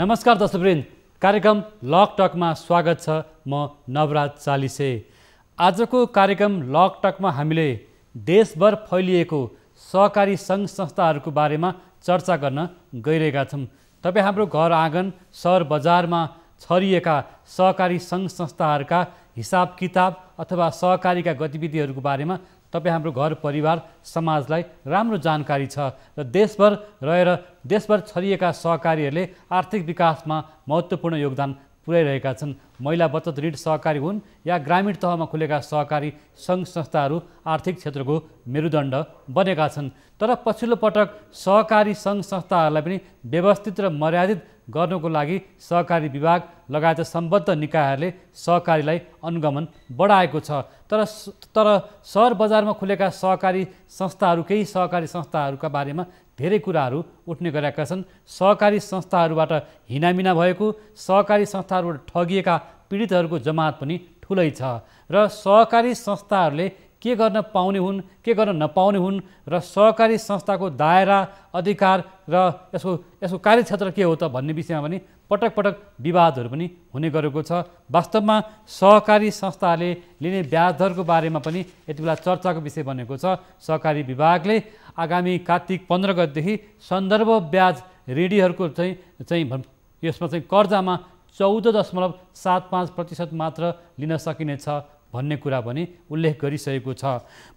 नमस्कार दर्शकवृन्द, कार्यक्रम लक टकमा स्वागत छ। म नवराज चालिसे। आजको कार्यक्रम लक टकमा हामीले देशभर फैलिएको सहकारी सङ्घ संस्थाहरूको बारेमा चर्चा गर्न गइरहेका छौँ। तपाईँ हाम्रो घर आँगन सहर बजारमा छरिएका सहकारी सङ्घ संस्थाहरूका हिसाब किताब अथवा सहकारीका गतिविधिहरूको बारेमा तपाईँ हाम्रो घर परिवार समाजलाई राम्रो जानकारी छ र देशभर छरिएका सहकारीहरूले आर्थिक विकासमा महत्त्वपूर्ण योगदान पुर्याइरहेका छन्। महिला बचत ऋण सहकारी हुन् या ग्रामीण तहमा खुलेका सहकारी सङ्घ संस्थाहरू आर्थिक क्षेत्रको मेरुदण्ड बनेका छन्। तर पछिल्लो पटक सहकारी सङ्घ संस्थाहरूलाई पनि व्यवस्थित र मर्यादित गर्नको लागि सहकारी विभाग लगायत सम्बद्ध निकायहरूले सहकारीलाई अनुगमन बढाएको छ। तर सहर बजारमा खुलेका सहकारी संस्थाहरू, केही सहकारी संस्थाहरूका बारेमा धेरै कुराहरू उठ्ने गरेका छन्। सहकारी संस्थाहरूबाट हिनामिना भएको, सहकारी संस्थाहरूबाट ठगिएका पीडितहरूको जमात पनि ठुलै छ र सहकारी संस्थाहरूले के गर्न पाउने हुन्, के गर्न नपाउने हुन् र सहकारी संस्थाको दायरा, अधिकार र यसको कार्यक्षेत्र के हो त भन्ने विषयमा पनि पटक पटक विवादहरू पनि हुने गरेको छ। वास्तवमा सहकारी संस्थाले लिने ब्याज दरको बारेमा पनि यति बेला चर्चाको विषय बनेको छ। सहकारी विभागले आगामी कार्तिक 15 गतेदेखि सन्दर्भ ब्याज ऋणीहरूको यसमा कर्जामा 14.75% मात्र लिन सकिनेछ भन्ने कुरा पनि उल्लेख गरिसकेको छ।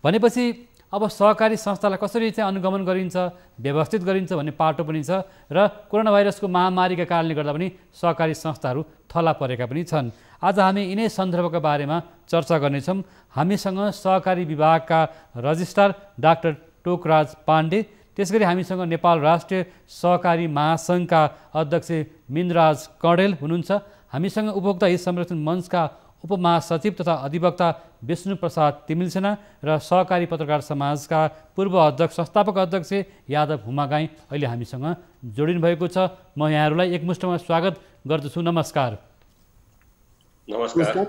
भनेपछि अब सहकारी संस्थालाई कसरी अनुगमन गरिन्छ, व्यवस्थित गरिन्छ भन्ने पाटो पनि छ र कोरोना भाइरसको महामारीका कारणले गर्दा पनि सहकारी संस्थाहरू थला परेका पनि छन्। आज हामी यिनै सन्दर्भका बारेमा चर्चा गर्नेछौँ। हामीसँग सहकारी विभागका रजिस्ट्रार डाक्टर टोकराज पाण्डे, त्यसगरी हामीसँग नेपाल राष्ट्रिय सहकारी महासङ्घका अध्यक्ष मिनराज कँडेल हुनुहुन्छ। हामीसँग उपभोक्ता हित संरक्षण मञ्चका उपमहासचिव तथा अधिवक्ता विष्णु प्रसाद तिमिलसेना र सहकारी पत्रकार समाजका पूर्व अध्यक्ष संस्थापक अध्यक्ष यादव हुमागाई अहिले हामीसँग जोडिनु भएको छ। म यहाँहरूलाई एकमुष्टमा स्वागत गर्दछु। नमस्कार। नमस्कार।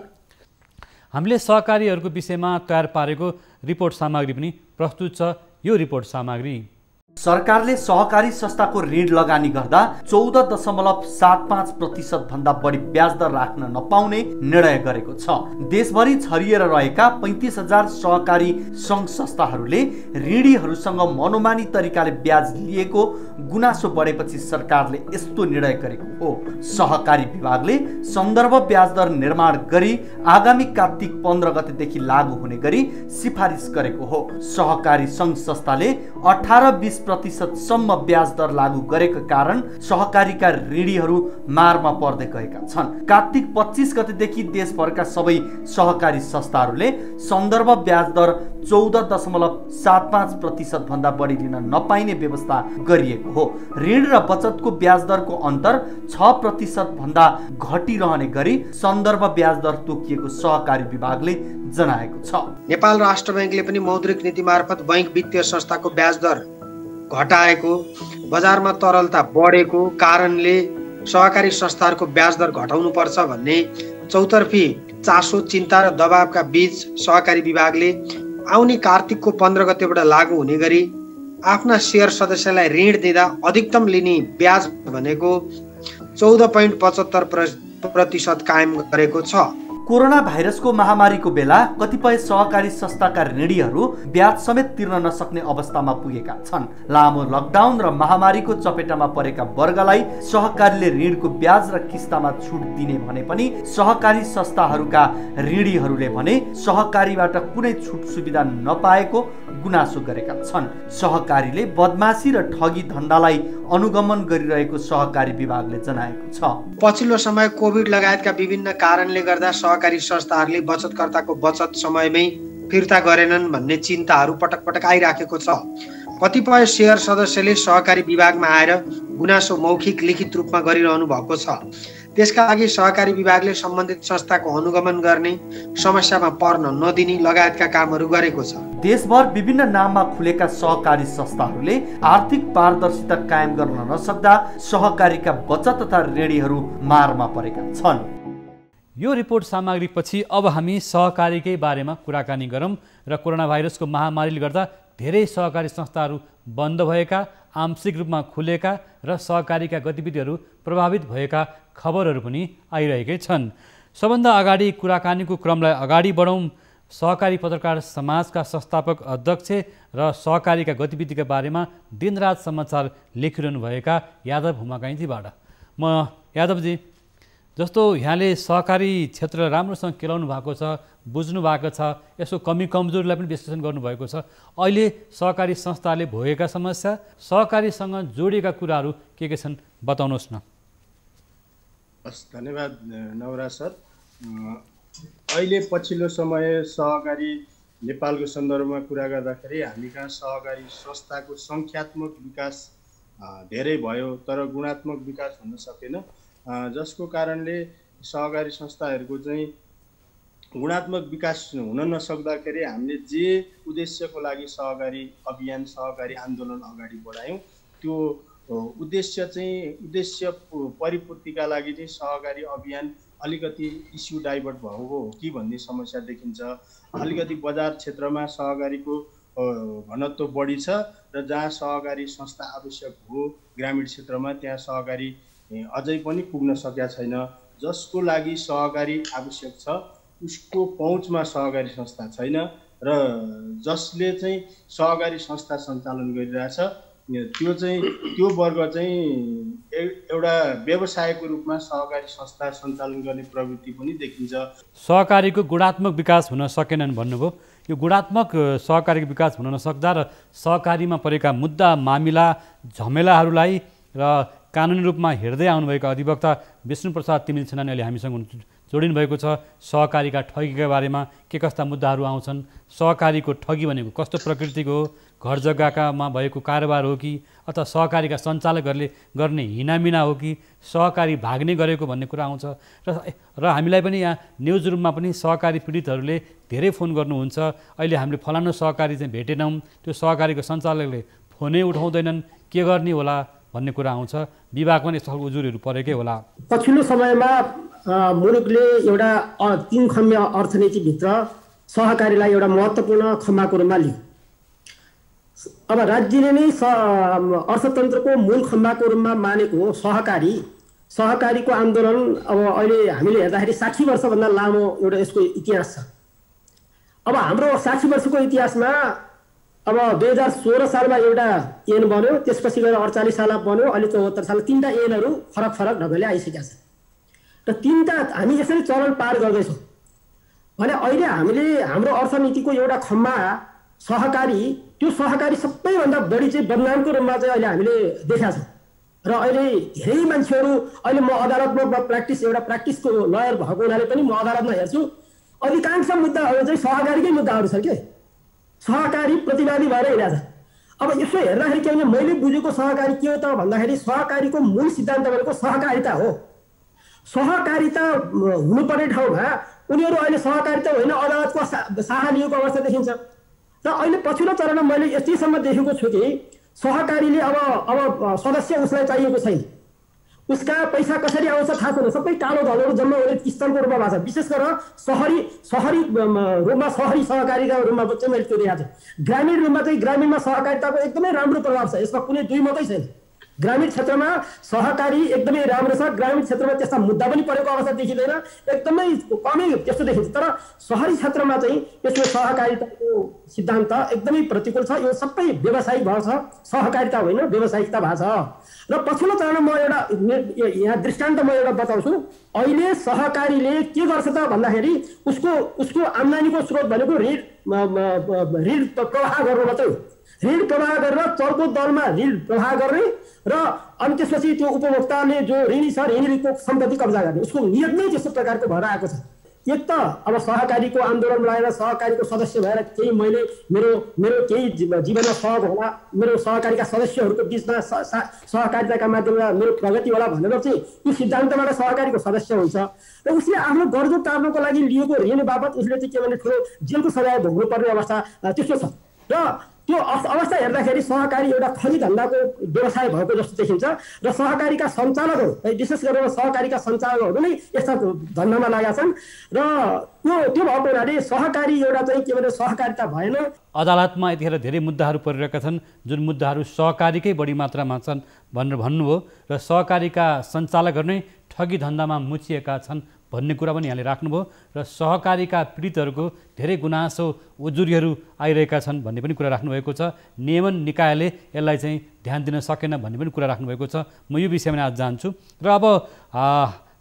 हामीले सहकारीहरूको विषयमा तयार पारेको रिपोर्ट सामग्री पनि प्रस्तुत छ। यो रिपोर्ट सामग्री सरकारले सहकारी संस्थाको ऋण लगानी गर्दा 14.75% भन्दा बढी ब्याज दर राख्न नपाउने निर्णय गरेको छ। देशभरि छरिएर रहेका 35,000 सहकारी सङ्घ संस्थाहरूले ऋणीहरूसँग मनोमानी तरिकाले ब्याज लिएको गुनासो बढेपछि सरकारले यस्तो निर्णय गरेको हो। सहकारी विभागले सन्दर्भ ब्याज दर निर्माण गरी आगामी कार्तिक 15 गतेदेखि लागू हुने गरी सिफारिस गरेको हो। सहकारी सङ्घ संस्थाले 18-20% ब्याज दर लागू गरेको कारण सहकारीका ऋणीहरू मारमा पर्दै गएका छन्। कार्तिक 25 गतेदेखि देशभरका सबै सहकारी संस्थाहरूले सन्दर्भ ब्याज दर 14.75% भन्दा बढी लिन नपाइने व्यवस्था गरिएको हो। ऋण र बचतको ब्याज दरको अन्तर 6% भन्दा घटिरहने गरी सन्दर्भ ब्याज दर तोकिएको सहकारी विभागले जनाएको छ। नेपाल राष्ट्र बैंकले पनि मौद्रिक नीति मार्फत बैंक वित्तीय संस्थाको ब्याज दर घटाएको, बजारमा तरलता बढेको कारणले सहकारी संस्थाहरूको ब्याज दर घटाउनु पर्छ भन्ने चौतर्फी चासो, चिन्ता र दबावका बीच सहकारी विभागले आउने कार्तिकको 15 गतेबाट लागू हुने गरी आफ्ना शेयर सदस्यलाई ऋण दिँदा अधिकतम लिने ब्याज भनेको 14.75% कायम गरेको छ। कोरोना भाइरसको महामारीको बेला कतिपय सहकारी संस्थाका ऋणीहरू ब्याज समेत तिर्न नसक्ने अवस्थामा पुगेका छन्। लामो लकडाउन र महामारीको चपेटामा परेका वर्गलाई सहकारीले ऋणको ब्याज र किस्तामा छुट दिने भने पनि सहकारी संस्थाहरूका ऋणीहरूले भने सहकारीबाट कुनै छुट सुविधा नपाएको गुनासो गरेका छन्। सहकारीले बदमासी र ठगी धन्दालाई अनुगमन गरिरहेको सहकारी विभागले जनाएको छ। पछिल्लो समय कोभिड लगायतका विभिन्न कारणले गर्दा सहकारी संस्थाहरूले बचतकर्ताको बचत समयमै फिर्ता गरेनन् भन्ने चिन्ताहरू पटक पटक आइराखेको छ। कतिपय शेयर सदस्यले सहकारी विभागमा आएर गुनासो मौखिक लिखित रूपमा गरिरहनु भएको छ। त्यसका लागि सहकारी विभागले सम्बन्धित संस्थाको अनुगमन गर्ने, समस्यामा पर्न नदिने लगायतका कामहरू गरेको छ। देशभर विभिन्न नाममा खुलेका सहकारी संस्थाहरूले आर्थिक पारदर्शिता कायम गर्न नसक्दा सहकारीका बचत तथा ऋणीहरू मारमा परेका छन्। यो रिपोर्ट सामग्री पछि अब हामी सहकारीकै बारेमा कुराकानी गरौँ र कोरोना भाइरसको महामारीले गर्दा धेरै सहकारी संस्थाहरू बन्द भएका, आंशिक रूपमा खुलेका र सहकारीका गतिविधिहरू प्रभावित भएका खबरहरू पनि आइरहेकै छन्। सबभन्दा अगाडि कुराकानीको क्रमलाई अगाडि बढाउँ। सहकारी पत्रकार समाजका संस्थापक अध्यक्ष र सहकारीका गतिविधिका बारेमा दिनरात समाचार लेखिरहनु भएका यादव हुमाकाइतीबाट म यादवजी, जस्तो यहाँले सहकारी क्षेत्र राम्रोसँग केलाउनु भएको छ, बुझ्नु भएको छ, यसको कमी कमजोरीलाई पनि विश्लेषण गर्नुभएको छ। अहिले सहकारी संस्थाले भोगेका समस्या, सहकारीसँग जोडिएका कुराहरू के छन् बताउनुहोस् न। हस्, धन्यवाद नवराज सर। अहिले पछिल्लो समय सहकारी नेपालको सन्दर्भमा कुरा गर्दाखेरि हामी कहाँ सहकारी संस्थाको सङ्ख्यात्मक विकास धेरै भयो, तर गुणात्मक विकास हुन सकेन, जसको कारणले सहकारी संस्थाहरूको चाहिँ गुणात्मक विकास हुन नसक्दाखेरि हामीले जे उद्देश्यको लागि सहकारी अभियान, सहकारी आन्दोलन अगाडि बढायौँ, त्यो उद्देश्य परिपूर्तिका लागि चाहिँ सहकारी अभियान अलिकति इस्यु डाइभर्ट भएको हो कि भन्ने समस्या देखिन्छ। अलिकति बजार क्षेत्रमा सहकारीको घनत्व बढी छ र जहाँ सहकारी संस्था आवश्यक हो ग्रामीण क्षेत्रमा त्यहाँ सहकारी अझै पनि पुग्न सकेका छैन। जसको लागि सहकारी आवश्यक छ उसको पहुँचमा सहकारी संस्था छैन र जसले चाहिँ सहकारी संस्था सञ्चालन गरिरहेछ त्यो वर्ग चाहिँ एउटा व्यवसायको रूपमा सहकारी संस्था सञ्चालन गर्ने प्रवृत्ति पनि देखिन्छ। सहकारीको गुणात्मक विकास हुन सकेनन् भन्नुभयो। यो गुणात्मक सहकारीको विकास हुन नसक्दा र सहकारीमा परेका मुद्दा, मामिला, झमेलाहरूलाई र कानुनी रूपमा हेर्दै आउनुभएका अधिवक्ता विष्णुप्रसाद तिमिल सेनानी अहिले हामीसँग जोडिनु भएको छ। सहकारीका ठगीका बारेमा के कस्ता मुद्दाहरू आउँछन्, सहकारीको ठगी भनेको कस्तो प्रकृतिको हो, घर जग्गाकामा भएको कारोबार हो कि अथवा सहकारीका सञ्चालकहरूले गर्ने हिनामिना हो कि सहकारी भाग्ने गरेको भन्ने कुरा आउँछ। र हामीलाई पनि यहाँ न्युज रुममा पनि सहकारी पीडितहरूले धेरै फोन गर्नुहुन्छ, अहिले हामीले फलानु सहकारी चाहिँ भेटेनौँ, त्यो सहकारीको सञ्चालकले फोनै उठाउँदैनन्, के गर्ने होला भन्ने कुरा आउँछ। विभागमा पनि यस्तो खालको उजुरीहरू परेकै होला। पछिल्लो समयमा मुलुकले एउटा 3 खम्बे अर्थनीतिभित्र सहकारीलाई एउटा महत्त्वपूर्ण खम्बाको रूपमा लियो। अब राज्यले नै अर्थतन्त्रको मूल खम्बाको रूपमा मानेको सहकारीको आन्दोलन अब अहिले हामीले हेर्दाखेरि 60 वर्षभन्दा लामो एउटा यसको इतिहास छ। अब हाम्रो 60 वर्षको इतिहासमा अब 2016 सालमा एउटा ऐन बन्यो, त्यसपछि गएर 48 सालमा बन्यो, अहिले 74 साल, 3टा ऐनहरू फरक ढङ्गले आइसकेका छन् र 3टा हामी यसरी चलन पार गर्दैछौँ भने अहिले हामीले हाम्रो अर्थनीतिको एउटा खम्बा सहकारी, त्यो सहकारी सबैभन्दा बढी चाहिँ बदनामको रूपमा चाहिँ अहिले हामीले देखेका छौँ। र अहिले धेरै मान्छेहरू, अहिले म अदालतमा प्र्याक्टिसको लयर भएको हुनाले पनि म अदालतमा हेर्छु, अधिकांश मुद्दाहरू चाहिँ सहकारीकै मुद्दाहरू छन् के, सहकारी प्रतिवादी भएर हिँडेको छ। अब यसो हेर्दाखेरि के भने मैले बुझेको सहकारी के हो त भन्दाखेरि सहकारीको मूल सिद्धान्त भनेको सहकारिता हो। सहकारिता हुनुपर्ने ठाउँमा उनीहरू अहिले सहकारिता होइन अदालतको सहारा लिएको अवस्था देखिन्छ। र अहिले पछिल्लो चरणमा मैले यतिसम्म देखेको छु कि सहकारीले अब सदस्य उसलाई चाहिएको छैन, उसका पैसा कसरी आउँछ थाहा छैन, सबै कालो धनहरू जम्मा हुने स्थलको रूपमा भएको छ। विशेष गरेर सहरी रूपमा सहरी सहकारीका रूपमा चाहिँ मैले त्यो देखाएको छु। ग्रामीण रूपमा चाहिँ ग्रामीणमा सहकारिताको एकदमै राम्रो प्रभाव छ, यसमा कुनै दुई मतै छैन। ग्रामीण क्षेत्रमा सहकारी एकदमै राम्रो छ, ग्रामीण क्षेत्रमा त्यस्ता मुद्दा पनि परेको अवस्था देखिँदैन, एकदमै कमै त्यस्तो देखिन्छ। तर सहरी क्षेत्रमा चाहिँ यसको सहकारिताको सिद्धान्त एकदमै प्रतिकूल छ। यो सबै व्यावसायिक भएको छ, सहकारिता होइन व्यावसायिकता भएको छ। र पछिल्लो चरणमा म यहाँ दृष्टान्त म एउटा बताउँछु। अहिले सहकारीले के गर्छ त भन्दाखेरि उसको आम्दानीको स्रोत भनेको ऋण प्रवाह गर्नु मात्रै हो। ऋण प्रवाह गरेर चर्को दरमा ऋण प्रवाह गर्ने र अनि त्यसपछि त्यो उपभोक्ताले जो ऋणी छ ऋणीको सम्पत्ति कब्जा गर्ने, उसको नियत नै त्यस्तो प्रकारको भएर आएको छ। एक त अब सहकारीको आन्दोलन लगाएर सहकारीको सदस्य भएर केही मैले मेरो केही जीवनमा सहयोग होला, मेरो सहकारीका सदस्यहरूको बिचमा सहकारिताका माध्यमबाट मेरो प्रगति होला भनेर चाहिँ यो सिद्धान्तबाट सहकारीको सदस्य हुन्छ र उसले आफ्नो गर्जो टार्नको लागि लिएको ऋण बापत उसले चाहिँ के भने ठुलो जेलको सजाय भोग्नु पर्ने अवस्था त्यस्तो छ। र त्यो अवस्था हेर्दाखेरि सहकारी एउटा खनी धन्दाको व्यवसाय भएको जस्तो देखिन्छ र सहकारीका सञ्चालकहरू विशेष गरेर सहकारीका सञ्चालकहरू नै यस्ता धन्दामा लागेका छन् र त्यो भएको हुनाले सहकारी एउटा चाहिँ के भने सहकारिता भएन। अदालतमा यतिखेर धेरै मुद्दाहरू परिरहेका छन् जुन मुद्दाहरू सहकारीकै बढी मात्रामा छन् भनेर भन्नुभयो र सहकारीका सञ्चालकहरू नै ठगी धन्दामा मुछिएका छन् भन्ने कुरा पनि यहाँले राख्नुभयो र सहकारीका पीडितहरूको धेरै गुनासो उजुरीहरू आइरहेका छन् भन्ने पनि कुरा राख्नुभएको छ। नियमन निकायले यसलाई चाहिँ ध्यान दिन सकेन भन्ने पनि कुरा राख्नुभएको छ। म यो विषयमा आज जान्छु र अब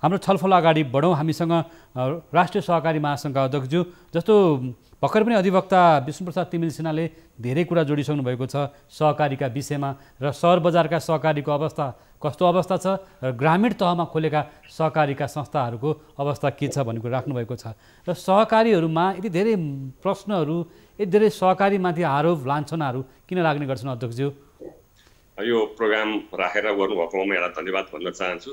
हाम्रो छलफल अगाडि बढौँ। हामीसँग राष्ट्रिय सहकारी महासङ्घका अध्यक्षज्यू जस्तो भर्खर पनि अधिवक्ता विष्णुप्रसाद तिमिल सिन्हाले धेरै कुरा जोडिसक्नु भएको छ सहकारीका विषयमा र सहर बजारका सहकारीको अवस्था कस्तो अवस्था छ र ग्रामीण तहमा खोलेका सहकारीका संस्थाहरूको अवस्था के छ भन्ने कुरा राख्नुभएको छ र सहकारीहरूमा यति धेरै प्रश्नहरू यति धेरै सहकारीमाथि आरोप लान्छनाहरू किन लाग्ने गर्छन् अध्यक्षज्यू? यो प्रोग्राम राखेर गर्नुभएकोमा म यसलाई धन्यवाद भन्न चाहन्छु।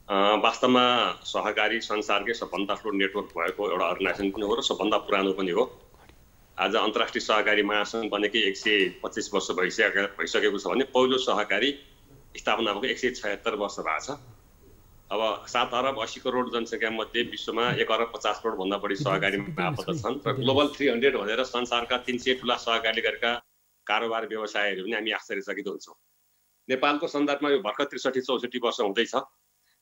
वास्तवमा सहकारी संसारकै सबभन्दा ठुलो नेटवर्क भएको एउटा अर्गनाइजेसन पनि हो र सबभन्दा पुरानो पनि हो। आज अन्तर्राष्ट्रिय सहकारी महासङ्घ बनेकै 125 वर्ष भइसकेको छ भने पहिलो सहकारी स्थापना भएको 176 वर्ष भएको छ। अब 7 अरब 80 करोड जनसङ्ख्या मध्ये विश्वमा 1 अरब 50 करोड भन्दा बढी सहकारीमा आबद्ध छन् र ग्लोबल 300 भनेर संसारका 300 ठुला सहकारीले गरेका कारोबार व्यवसायहरू पनि हामी आश्चर्यचकित हुन्छौँ। नेपालको सन्दर्भमा यो भर्खर 63-64 वर्ष हुँदैछ।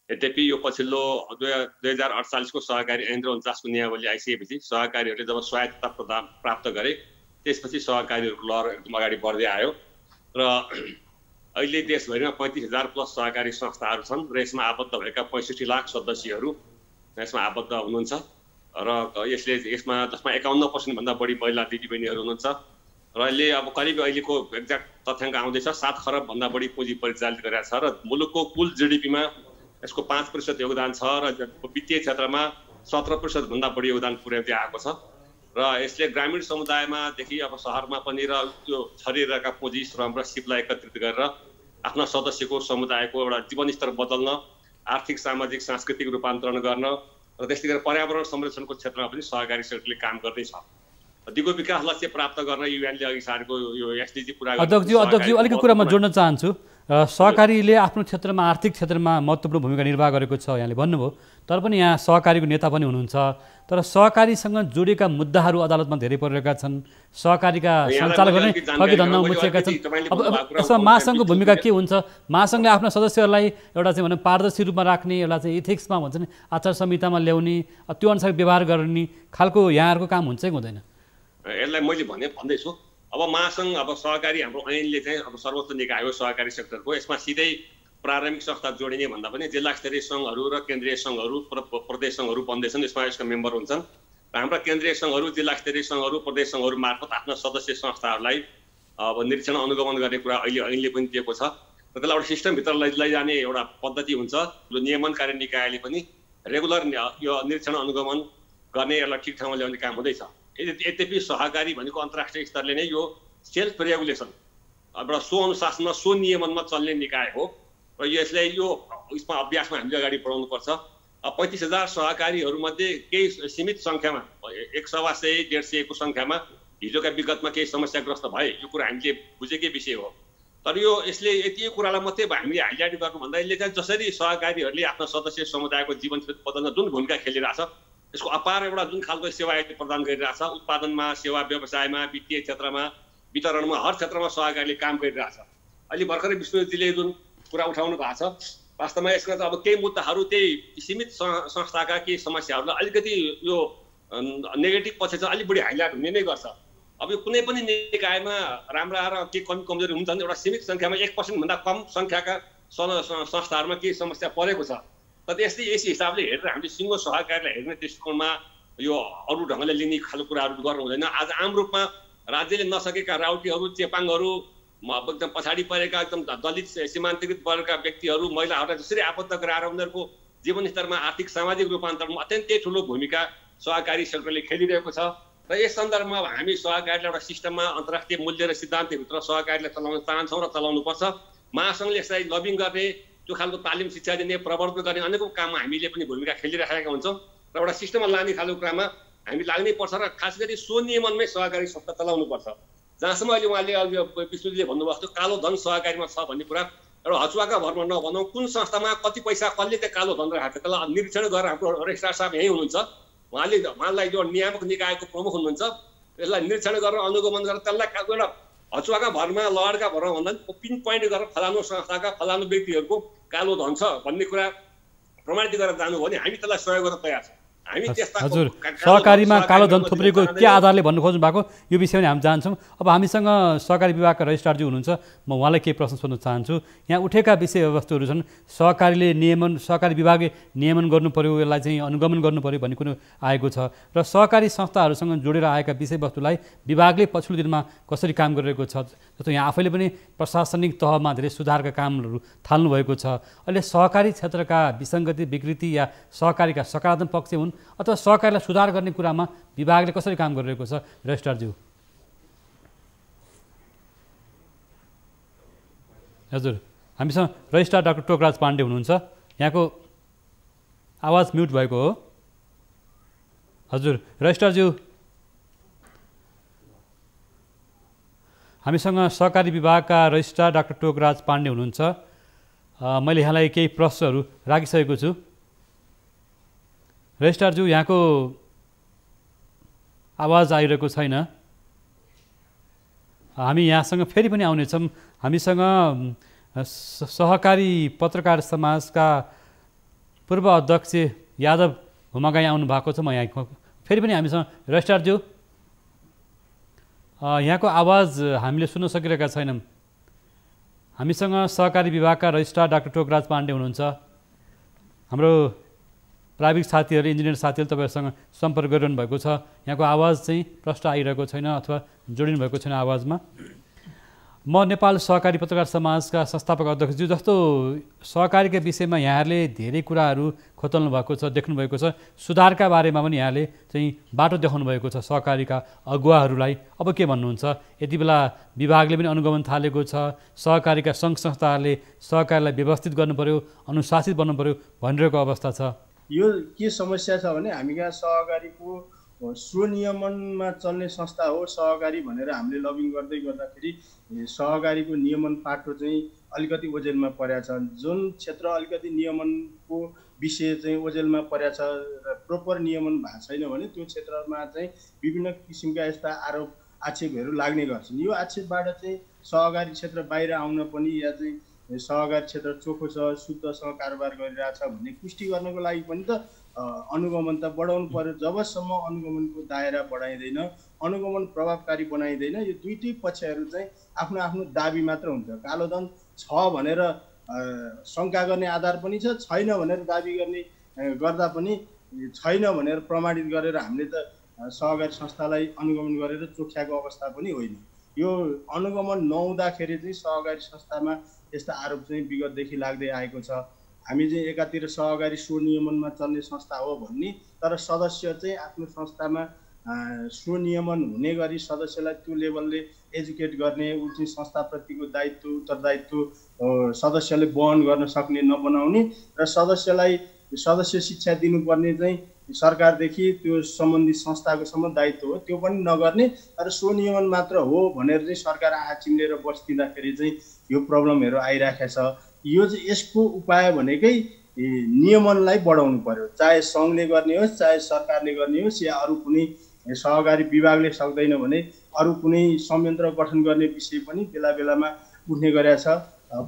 यद्यपि यो पछिल्लो 2048 को सहकारी ऐन र 49 को नियमावली आइसकेपछि सहकारीहरूले जब स्वायत्तता प्राप्त गरे त्यसपछि सहकारीहरूको लहर एकदम अगाडि बढ्दै आयो र अहिले देशभरिमा 35,000 प्लस सहकारी संस्थाहरू छन् र यसमा आबद्ध भएका 65 लाख सदस्यहरू यसमा आबद्ध हुनुहुन्छ र यसमा जसमा 51% भन्दा बढी महिला दिदीबहिनीहरू हुनुहुन्छ र अहिले अब करिब अहिलेको एक्ज्याक्ट तथ्याङ्क आउँदैछ 7 खरब भन्दा बढी पुँजी परिचालित गरेका छ र मुलुकको कुल जीडीपीमा यसको 5% योगदान छ र वित्तीय क्षेत्रमा 17% भन्दा बढी योगदान पुर्याउँदै आएको छ र यसले ग्रामीण समुदायमादेखि अब शहरमा पनि र त्यो छरिरहेका पुँजी श्रम र सिपलाई एकत्रित गरेर आफ्ना सदस्यको समुदायको एउटा जीवनस्तर बदल्न आर्थिक सामाजिक सांस्कृतिक रूपान्तरण गर्न र त्यसले गर्दा पर्यावरण संरक्षणको क्षेत्रमा पनि सहकारी सेक्टरले काम गर्दैछ। दिगो विकास लक्ष्य प्राप्त गर्न युएनले अघि सारेको यो एसडीजी पुरा गर्न अध्यक्षज्यू अलिकति कुरा म जोड्न चाहन्छु। सहकारीले आफ्नो क्षेत्रमा आर्थिक क्षेत्रमा महत्त्वपूर्ण भूमिका निर्वाह गरेको छ यहाँले भन्नुभयो, तर पनि यहाँ सहकारीको नेता पनि हुनुहुन्छ। तर सहकारीसँग जोडिएका मुद्दाहरू अदालतमा धेरै परिरहेका छन्। सहकारीका सञ्चालकहरू नै ठगी धन्दामा मुछिएका छन्। अब यसमा महासङ्घको भूमिका के हुन्छ? महासङ्घले आफ्ना सदस्यहरूलाई एउटा चाहिँ भनौँ पारदर्शी रूपमा राख्ने, एउटा चाहिँ इथिक्समा भन्छ नि आचार संहितामा ल्याउने, त्यो अनुसार व्यवहार गर्ने खालको यहाँहरूको काम हुन्छ कि हुँदैन? यसलाई मैले भन्दैछु। अब महासङ्घ अब सहकारी हाम्रो ऐनले चाहिँ अब सर्वोच्च निकाय हो सहकारी सेक्टरको। यसमा सिधै प्रारम्भिक संस्था जोडिने भन्दा पनि जिल्ला स्तरीय सङ्घहरू र केन्द्रीय सङ्घहरू प्रदेश सङ्घहरू बन्दैछन्, यसमा यसका मेम्बर हुन्छन् र हाम्रा केन्द्रीय सङ्घहरू जिल्ला स्तरीय सङ्घहरू प्रदेश सङ्घहरू मार्फत आफ्ना सदस्य संस्थाहरूलाई अब निरीक्षण अनुगमन गर्ने कुरा अहिले ऐनले पनि दिएको छ र त्यसलाई एउटा सिस्टमभित्र लैजाने एउटा पद्धति हुन्छ। यो नियमनकारी निकायले पनि रेगुलर यो निरीक्षण अनुगमन गर्ने यसलाई ठिक ठाउँमा ल्याउने काम हुँदैछ। यद्यपि सहकारी भनेको अन्तर्राष्ट्रिय स्तरले नै यो सेल्फ रेगुलेसन एउटा स्वअनुशासनमा स्वनियमनमा चल्ने निकाय हो र यसलाई यो यसमा अभ्यासमा हामीले अगाडि बढाउनुपर्छ। 35,000 सहकारीहरूमध्ये केही सीमित सङ्ख्यामा 100-150 को सङ्ख्यामा हिजोका विगतमा केही समस्याग्रस्त भए, यो कुरा हामीले बुझेकै विषय हो। तर यसले यति कुरालाई मात्रै हामीले हाइलाइट गर्नुभन्दा यसले चाहिँ जसरी सहकारीहरूले आफ्नो सदस्य समुदायको जीवनशैली बदल्न जुन भूमिका खेलिरहेछ, यसको अपार एउटा जुन खालको सेवा प्रदान गरिरहेछ, उत्पादनमा, सेवा व्यवसायमा, वित्तीय क्षेत्रमा, वितरणमा, हर क्षेत्रमा सहकारीले काम गरिरहेछ। अहिले भर्खरै विष्णुजीले जुन कुरा उठाउनु भएको छ, वास्तवमा यसमा त अब केही मुद्दाहरू त्यही सीमित संस्थाका केही समस्याहरूलाई अलिकति यो नेगेटिभ पक्ष चाहिँ अलिक बढी हाइलाइट हुने नै गर्छ। अब यो कुनै पनि निकायमा राम्रा र केही कमी कमजोरी हुन्छन्, एउटा सीमित सङ्ख्यामा 1% भन्दा कम सङ्ख्याका संस्थाहरूमा केही समस्या परेको छ। तर यस हिसाबले हेरेर हामीले सिङ्गो सहकारीलाई हेर्ने दृष्टिकोणमा यो अरू ढङ्गले लिने खालको कुराहरू गर्नु हुँदैन। आज आम रूपमा राज्यले नसकेका राउटीहरू, चेपाङहरू, एकदम पछाडि परेका एकदम दलित सीमान्तकृत वर्गका व्यक्तिहरू, महिलाहरूलाई जसरी आबद्ध गराएर उनीहरूको जीवनस्तरमा आर्थिक सामाजिक रूपान्तरणमा अत्यन्तै ठुलो भूमिका सहकारी सेक्टरले खेलिरहेको छ र यस सन्दर्भमा हामी सहकारीलाई एउटा सिस्टममा अन्तर्राष्ट्रिय मूल्य र सिद्धान्तभित्र सहकारीलाई चलाउन चाहन्छौँ र चलाउनुपर्छ। महासङ्घले यसलाई लबिङ गर्ने, त्यो खालको तालिम शिक्षा दिने, प्रवर्तन गर्ने अनेकौँ काममा हामीले पनि भूमिका खेलिरहेका हुन्छौँ र एउटा सिस्टममा लाने खालको कुरामा हामी लाग्नै पर्छ र खास गरी स्वनियमनमै सहकारी संस्था चलाउनुपर्छ। जहाँसम्म अहिले उहाँले विष्णुजीले भन्नुभएको थियो कालो धन सहकारीमा छ भन्ने कुरा एउटा हचुवाका भरमा नभनौँ, कुन संस्थामा कति पैसा कसले त्यो कालो धन राखेको छ त्यसलाई निरीक्षण गरेर हाम्रो रेजिस्ट्रार साहब यहीँ हुनुहुन्छ, उहाँलाई जो नियामक निकायको प्रमुख हुनुहुन्छ, यसलाई निरीक्षण गरेर अनुगमन गरेर त्यसलाई एउटा हचुवाका भरमा लहरका भरमा भन्दा पिन पोइन्ट गरेर फलानु संस्थाका फलानु व्यक्तिहरूको कालो धन छ भन्ने कुरा प्रमाणित गरेर जानुभयो भने हामी त्यसलाई सहयोग गर्न तयार छौँ। हजुर, सहकारीमा कालो धन थुप्रेको के आधारले भन्नु खोज्नु भएको यो विषयमा हामी जान्छौँ। अब हामीसँग सहकारी विभागका रजिस्ट्रारजी हुनुहुन्छ, म उहाँलाई केही प्रश्न सोध्न चाहन्छु। यहाँ उठेका विषयवस्तुहरू छन्, सहकारी विभागले नियमन गर्नु पर्यो, यसलाई चाहिँ अनुगमन गर्नु पर्यो भन्ने कुरो आएको छ र सहकारी संस्थाहरूसँग जोडेर आएका विषयवस्तुलाई विभागले पछिल्लो दिनमा कसरी काम गरिरहेको छ, जस्तो यहाँ आफैले पनि प्रशासनिक तहमा धेरै सुधारका कामहरू थाल्नुभएको छ। अहिले सहकारी क्षेत्रका विसङ्गति विकृति या सहकारीका सकारात्मक पक्ष हुन् अथवा सहकारीलाई सुधार गर्ने कुरामा विभागले कसरी काम गरिरहेको छ रजिस्ट्रारज्यू? हजुर, हामीसँग रजिस्ट्रार डाक्टर टोकराज पाण्डे हुनुहुन्छ, यहाँको आवाज म्युट भएको हो। हजुर रजिस्ट्रारज्यू, हामीसँग सहकारी विभागका रजिस्ट्रार डाक्टर टोकराज पाण्डे हुनुहुन्छ। मैले यहाँलाई केही प्रश्नहरू राखिसकेको छु। रजिस्ट्रारज्यू, यहाँको आवाज आइरहेको छैन। हामी यहाँसँग फेरि पनि आउनेछौँ। हामीसँग सहकारी पत्रकार समाजका पूर्व अध्यक्ष यादव हुमागाई आउनु भएको छ। म यहाँ फेरि पनि हामीसँग रजिस्ट्रारज्यू, यहाँको आवाज हामीले सुन्न सकिरहेका छैनौँ। हामीसँग सहकारी विभागका रजिस्ट्रार डाक्टर टोकराज पाण्डे हुनुहुन्छ। हाम्रो प्राविधिक साथीहरू, इन्जिनियर साथीहरू तपाईँहरूसँग सम्पर्क गरिरहनु भएको छ। यहाँको आवाज चाहिँ प्रष्ट आइरहेको छैन अथवा जोडिनु भएको छैन आवाजमा। म नेपाल सहकारी पत्रकार समाजका संस्थापक अध्यक्षज्यू, जस्तो सहकारीका विषयमा यहाँहरूले धेरै कुराहरू खोतल्नु भएको छ, देख्नु भएको छ, सुधारका बारेमा पनि यहाँले चाहिँ बाटो देखाउनु भएको छ सहकारीका अगुवाहरूलाई। अब के भन्नुहुन्छ? यति बेला विभागले पनि अनुगमन थालेको छ, सहकारीका सङ्घ संस्थाहरूले सहकारीलाई व्यवस्थित गर्नु पर्यो, अनुशासित बन्नु पर्यो भनिरहेको अवस्था छ। यो के समस्या छ भने हामी कहाँ सहकारीको स्वनियमनमा चल्ने संस्था हो सहकारी भनेर हामीले लबिङ गर्दै गर्दाखेरि सहकारीको नियमन पाटो चाहिँ अलिकति ओझेलमा परेको छ। जुन क्षेत्र अलिकति नियमनको विषय चाहिँ ओझेलमा परेको छ र प्रोपर नियमन भएको छैन भने त्यो क्षेत्रमा चाहिँ विभिन्न किसिमका यस्ता आरोप आक्षेपहरू लाग्ने गर्छन्। यो आक्षेपबाट चाहिँ सहकारी क्षेत्र बाहिर आउन पनि या चाहिँ सहकारी क्षेत्र चोखो छ, शुद्धसँग कारोबार गरिरहेछ भन्ने पुष्टि गर्नको लागि पनि त अनुगमन त बढाउनु पर्यो। जबसम्म अनुगमनको दायरा बढाइँदैन, अनुगमन प्रभावकारी बनाइँदैन, यो दुईटै पक्षहरू चाहिँ आफ्नो आफ्नो दाबी मात्र हुन्छ। कालो धन छ भनेर शङ्का गर्ने आधार पनि छ, छैन भनेर दाबी गर्ने गर्दा पनि छैन भनेर प्रमाणित गरेर हामीले त सहकारी संस्थालाई अनुगमन गरेर चोख्याएको अवस्था पनि होइन। यो अनुगमन नहुँदाखेरि चाहिँ सहकारी संस्थामा यस्ता आरोप चाहिँ विगतदेखि लाग्दै आएको छ। हामी चाहिँ एकातिर सहकारी स्वनियमनमा चल्ने संस्था हो भन्ने, तर सदस्य चाहिँ आफ्नो संस्थामा स्वनियमन हुने गरी सदस्यलाई त्यो लेभलले एजुकेट गर्ने, ऊ चाहिँ संस्थाप्रतिको दायित्व उत्तरदायित्व सदस्यले वहन गर्न सक्ने नबनाउने र सदस्य शिक्षा दिनुपर्ने चाहिँ सरकारदेखि त्यो सम्बन्धित संस्थाको दायित्व हो त्यो पनि नगर्ने, तर स्वनियमन मात्र हो भनेर चाहिँ सरकार आँखा चिम्लेर बस्दिँदाखेरि चाहिँ यो प्रब्लमहरू आइरहेको छ। यो चाहिँ यसको उपाय भनेकै नियमनलाई बढाउनु पर्यो, चाहे सङ्घले गर्ने होस् चाहे सरकारले गर्ने होस् या अरू कुनै सहकारी विभागले सक्दैन भने अरू कुनै संयन्त्र गठन गर्ने विषय पनि बेला बेलामा उठ्ने गरेको छ।